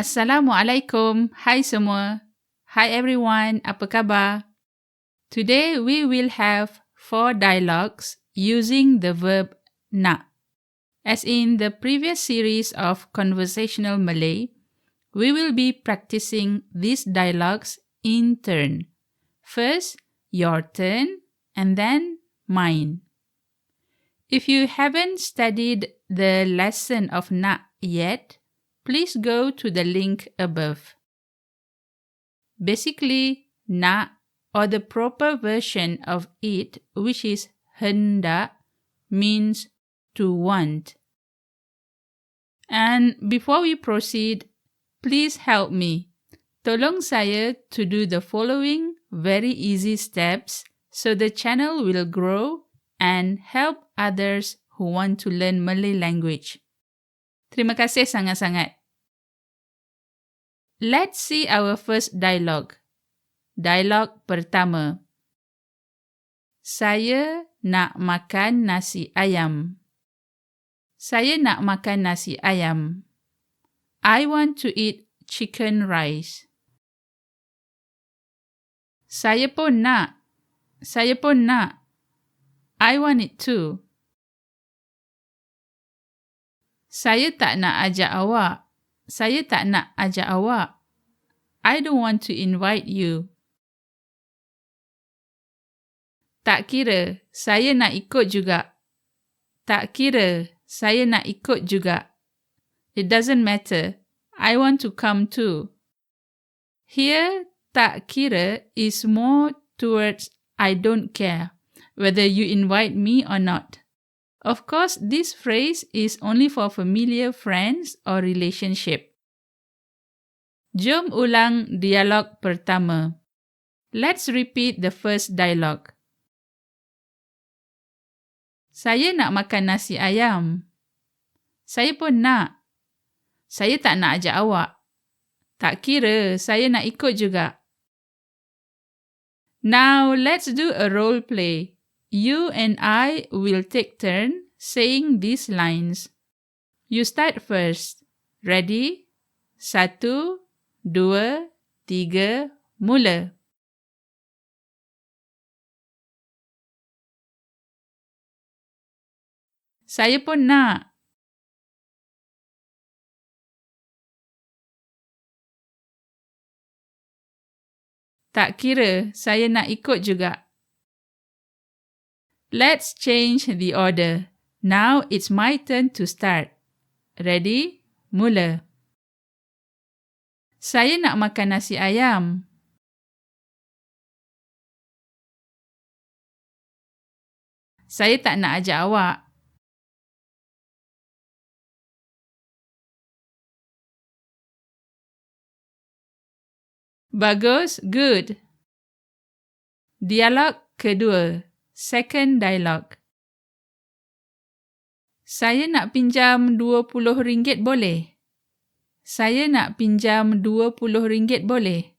Assalamualaikum. Hai semua. Hi everyone. Apa khabar? Today we will have 4 dialogues using the verb nak. As in the previous series of conversational Malay, we will be practicing these dialogues in turn. First, your turn, and then mine. If you haven't studied the lesson of nak yet, please go to the link above. Basically, nak, or the proper version of it, which is hendak, means to want. And before we proceed, please help me. Tolong saya to do the following very easy steps so the channel will grow and help others who want to learn Malay language. Terima kasih sangat-sangat. Let's see our first dialogue. Dialog pertama. Saya nak makan nasi ayam. Saya nak makan nasi ayam. I want to eat chicken rice. Saya pun nak. Saya pun nak. I want it too. Saya tak nak ajak awak. Saya tak nak ajak awak. I don't want to invite you. Tak kira, saya nak ikut juga. Tak kira, saya nak ikut juga. It doesn't matter. I want to come too. Here, tak kira is more towards I don't care whether you invite me or not. Of course, this phrase is only for familiar friends or relationship. Jom ulang dialog pertama. Let's repeat the first dialogue. Saya nak makan nasi ayam. Saya pun nak. Saya tak nak ajak awak. Tak kira, saya nak ikut juga. Now, let's do a role play. You and I will take turn saying these lines. You start first. Ready? 1, 2, 3, mula. Saya pun nak. Tak kira, saya nak ikut juga. Let's change the order. Now it's my turn to start. Ready? Mula. Saya nak makan nasi ayam. Saya tak nak ajak awak. Bagus, good. Dialog kedua. Second dialogue. Saya nak pinjam RM20 boleh? Saya nak pinjam RM20 boleh?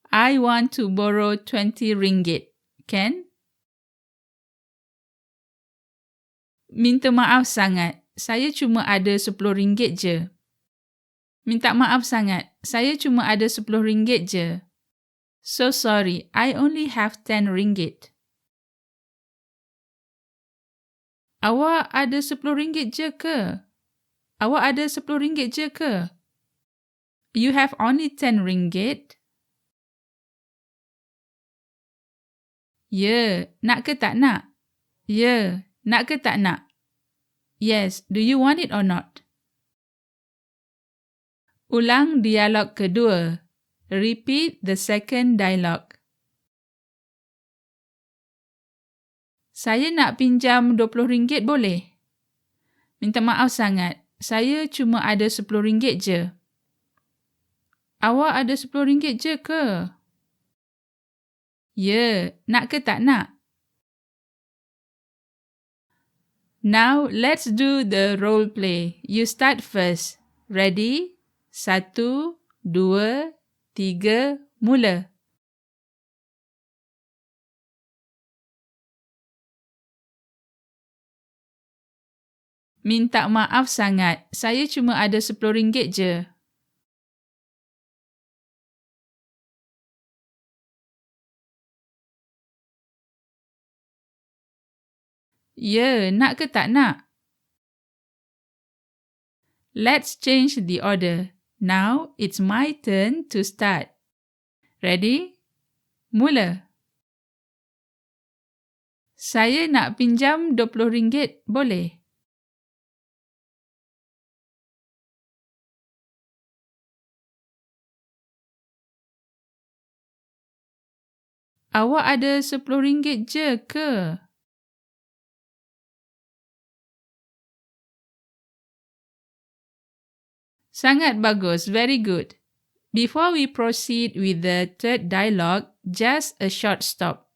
I want to borrow RM20. Can? Minta maaf sangat. Saya cuma ada RM10 je. Minta maaf sangat. Saya cuma ada RM10 je. So sorry, I only have RM10. Awak ada RM10 je ke? Awak ada RM10 je ke? You have only RM10? Ya, nak ke tak nak? Ya, nak ke tak nak? Yes, do you want it or not? Ulang dialog kedua. Repeat the second dialogue. Saya nak pinjam RM20 boleh? Minta maaf sangat. Saya cuma ada RM10 je. Awak ada RM10 je ke? Ya, nak ke tak nak? Now, let's do the role play. You start first. Ready? 1, 2, 3, mula. Minta maaf sangat. Saya cuma ada RM10 je. Ya, nak ke tak nak? Let's change the order. Now, it's my turn to start. Ready? Mula. Saya nak pinjam RM20, boleh? Awak ada RM10 je ke? Sangat bagus, very good. Before we proceed with the third dialogue, just a short stop.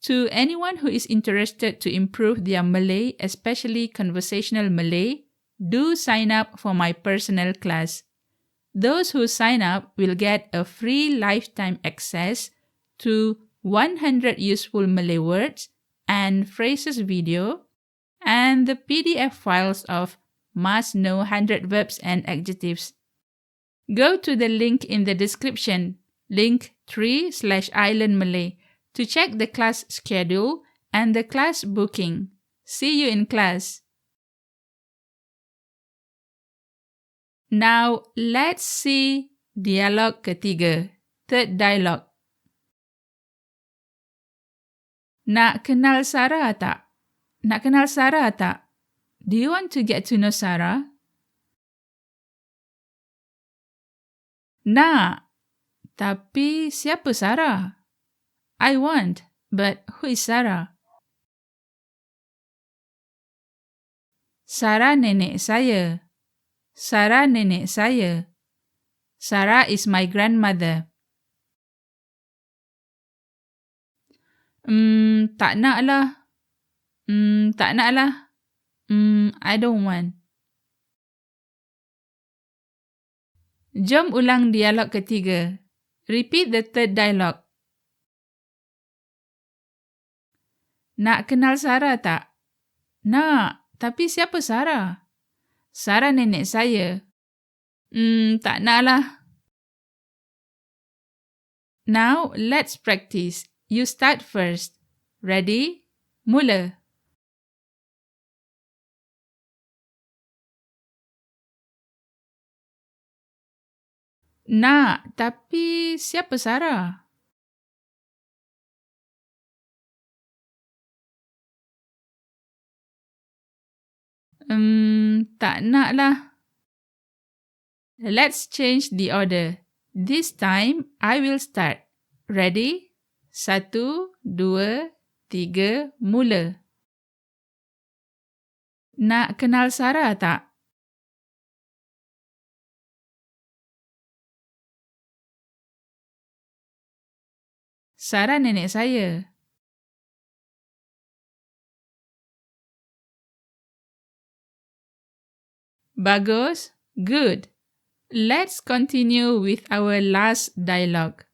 To anyone who is interested to improve their Malay, especially conversational Malay, do sign up for my personal class. Those who sign up will get a free lifetime access to 100 useful Malay words and phrases video and the PDF files of must know 100 verbs and adjectives. Go to the link in the description, link 3/ilearnmalay, to check the class schedule and the class booking. See you in class. Now, let's see dialog ketiga, third dialogue. Nak kenal Sarah tak? Nak kenal Sarah tak? Do you want to get to know Sarah? Nak. Tapi siapa Sarah? I want, but who is Sarah? Sarah nenek saya. Sarah nenek saya. Sarah is my grandmother. Tak nak lah. Tak nak lah. I don't want. Jom ulang dialog ketiga. Repeat the third dialogue. Nak kenal Sarah tak? Nak. Tapi siapa Sarah? Sarah nenek saya. Tak nak lah. Now, let's practice. You start first. Ready? Mula. Nak, tapi siapa Sarah? Tak nak lah. Let's change the order. This time, I will start. Ready? 1, 2, 3, mula. Nak kenal Sarah tak? Sarah nenek saya. Bagus. Good. Let's continue with our last dialogue.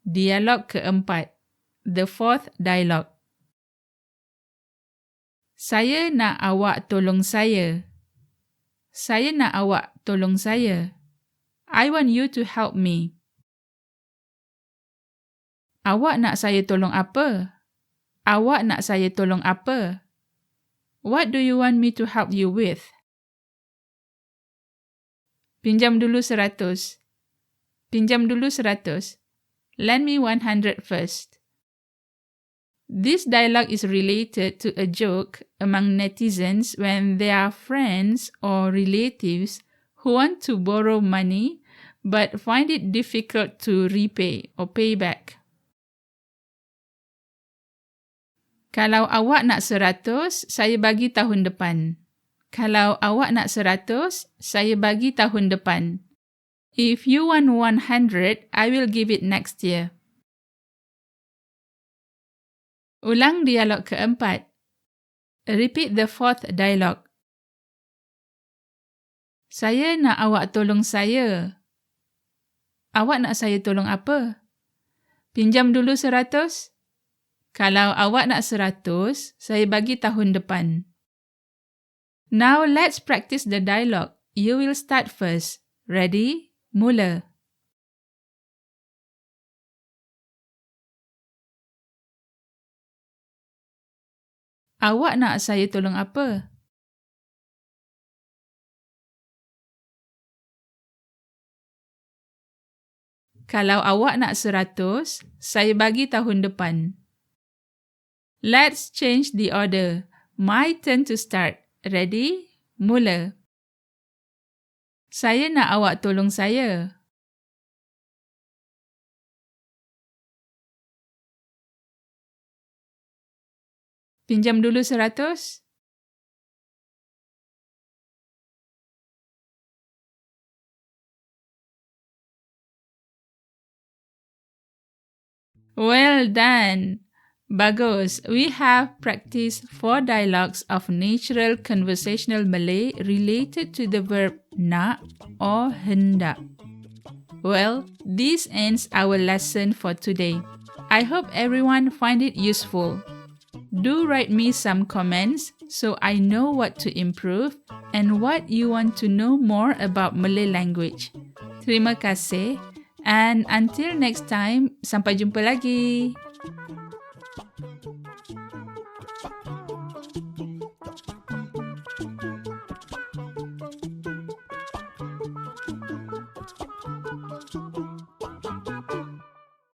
Dialog keempat. The fourth dialogue. Saya nak awak tolong saya. Saya nak awak tolong saya. I want you to help me. Awak nak saya tolong apa? Awak nak saya tolong apa? What do you want me to help you with? Pinjam dulu 100. Pinjam dulu 100. Lend me 100 first. This dialogue is related to a joke among netizens when their friends or relatives who want to borrow money but find it difficult to repay or pay back. Kalau awak nak 100, saya bagi tahun depan. Kalau awak nak 100, saya bagi tahun depan. If you want 100, I will give it next year. Ulang dialog keempat. Repeat the fourth dialogue. Saya nak awak tolong saya. Awak nak saya tolong apa? Pinjam dulu 100? Kalau awak nak 100, saya bagi tahun depan. Now let's practice the dialogue. You will start first. Ready? Mula. Awak nak saya tolong apa? Kalau awak nak 100, saya bagi tahun depan. Let's change the order. My turn to start. Ready? Mula. Saya nak awak tolong saya. Pinjam dulu 100? Well done. Bagus. We have practiced 4 dialogues of natural conversational Malay related to the verb nak or hendak. Well, this ends our lesson for today. I hope everyone find it useful. Do write me some comments so I know what to improve and what you want to know more about Malay language. Terima kasih and until next time, sampai jumpa lagi.